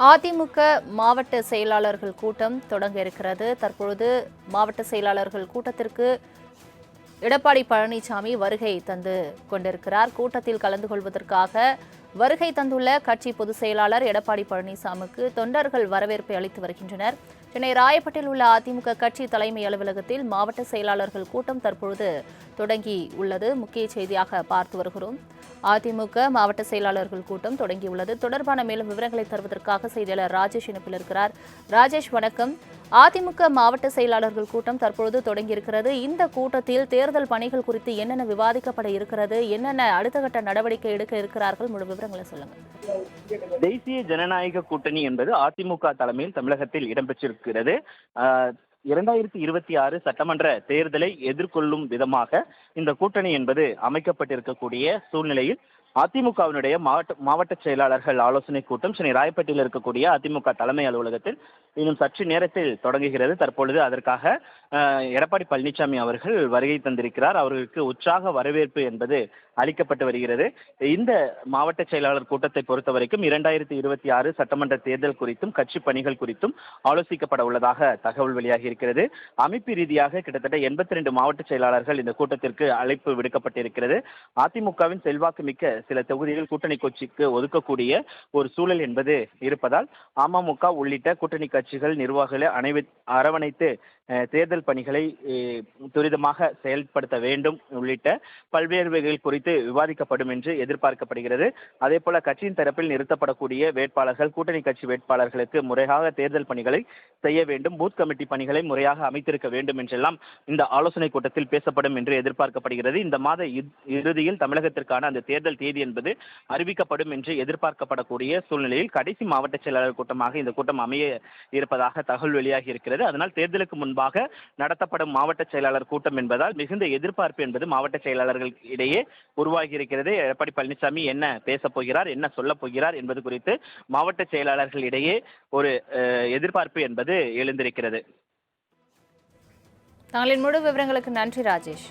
அதிமுக மாவட்ட செயலாளர்கள் கூட்டம் தொடங்க இருக்கிறது. தற்பொழுது மாவட்ட செயலாளர்கள் கூட்டத்திற்கு எடப்பாடி பழனிசாமி வருகை தந்து கொண்டிருக்கிறார். கூட்டத்தில் கலந்து கொள்வதற்காக வருகை தந்துள்ள கட்சி பொதுச் செயலாளர் எடப்பாடி பழனிசாமிக்கு தொண்டர்கள் வரவேற்பை அளித்து வருகின்றனர். சென்னை ராயப்பேட்டையில் உள்ள அதிமுக கட்சி தலைமை அலுவலகத்தில் மாவட்ட செயலாளர்கள் கூட்டம் தற்பொழுது தொடங்கி உள்ளது. முக்கிய செய்தியாக பார்த்து வருகிறோம். அதிமுக மாவட்ட செயலாளர்கள் கூட்டம் தொடங்கியுள்ளது. தொடர்பான மேலும் விவரங்களை தருவதற்காக செய்தியாளர் ராஜேஷ் இணைப்பில் இருக்கிறார். ராஜேஷ், வணக்கம். அதிமுக மாவட்ட செயலாளர்கள் கூட்டம் தற்பொழுது தொடங்கியிருக்கிறது. இந்த கூட்டத்தில் தேர்தல் பணிகள் குறித்து என்னென்ன விவாதிக்கப்பட இருக்கிறது, என்னென்ன அடுத்த கட்ட நடவடிக்கை எடுக்க இருக்கிறார்கள், முழு விவரங்களை சொல்லுங்க. தேசிய ஜனநாயக கூட்டணி என்பது அதிமுக தலைமையில் தமிழகத்தில் இடம்பெற்றிருக்கிறது. 2026 சட்டமன்ற தேர்தலை எதிர்கொள்ளும் விதமாக இந்த கூட்டணி என்பது அமைக்கப்பட்டிருக்கக்கூடிய சூழ்நிலையில் அதிமுகவினுடைய மாவட்ட செயலாளர்கள் ஆலோசனை கூட்டம் சென்னை ராயப்பேட்டையில் இருக்கக்கூடிய அதிமுக தலைமை அலுவலகத்தில் இன்னும் சற்று நேரத்தில் தொடங்குகிறது. தற்பொழுது அதற்காக எடப்பாடி பழனிசாமி அவர்கள் வருகை தந்திருக்கிறார். அவர்களுக்கு உற்சாக வரவேற்பு என்பது அளிக்கப்பட்டு வருகிறது. இந்த மாவட்ட செயலாளர் கூட்டத்தை பொறுத்த வரைக்கும் 2026 சட்டமன்ற தேர்தல் குறித்தும் கட்சி பணிகள் குறித்தும் ஆலோசிக்கப்பட உள்ளதாக தகவல் வெளியாகி இருக்கிறது. அமைப்பு ரீதியாக கிட்டத்தட்ட 82 மாவட்ட செயலாளர்கள் இந்த கூட்டத்திற்கு அழைப்பு விடுக்கப்பட்டிருக்கிறது. அதிமுகவின் செல்வாக்கு மிக்க சில தொகுதிகள் கூட்டணி கட்சிக்கு ஒதுக்கக்கூடிய ஒரு சூழல் என்பது இருப்பதால் அமமுக உள்ளிட்ட கூட்டணி கட்சிகள் நிர்வாகிகளை அரவணைத்து தேர்தல் பணிகளை துரிதமாக செயல்படுத்த வேண்டும் உள்ளிட்ட பல்வேறு வகைகள் குறித்து விவாதிக்கப்படும் என்று எதிர்பார்க்கப்படுகிறது. அதே போல கட்சியின் தரப்பில் நிறுத்தப்படக்கூடிய வேட்பாளர்கள் கூட்டணி கட்சி வேட்பாளர்களுக்கு முறையாக தேர்தல் பணிகளை செய்ய வேண்டும், பூத் கமிட்டி பணிகளை முறையாக அமைத்திருக்க வேண்டும் என்றெல்லாம் இந்த ஆலோசனை கூட்டத்தில் பேசப்படும் என்று எதிர்பார்க்கப்படுகிறது. இந்த மாத இறுதியில் தமிழகத்திற்கான அந்த தேர்தல் தேதி என்பது அறிவிக்கப்படும் என்று எதிர்பார்க்கப்படக்கூடிய சூழ்நிலையில் கடைசி மாவட்ட செயலாளர் கூட்டமாக இந்த கூட்டம் அமைய இருப்பதாக தகவல் வெளியாகி இருக்கிறது. அதனால் தேர்தலுக்கு முன்பாக நடத்தப்படும் மாவட்ட செயலாளர் கூட்டம் என்பதால் மிகுந்த எதிர்பார்ப்பு என்பது மாவட்ட செயலாளர்கள் இடையே உருவாகி இருக்கிறது. எடப்பாடி பழனிசாமி என்ன பேசப் போகிறார், என்ன சொல்லப் போகிறார் என்பது குறித்து மாவட்ட செயலாளர்கள் இடையே ஒரு எதிர்பார்ப்பு என்பது எழுந்திருக்கிறது. தங்களின் முழு விவரங்களுக்கு நன்றி ராஜேஷ்.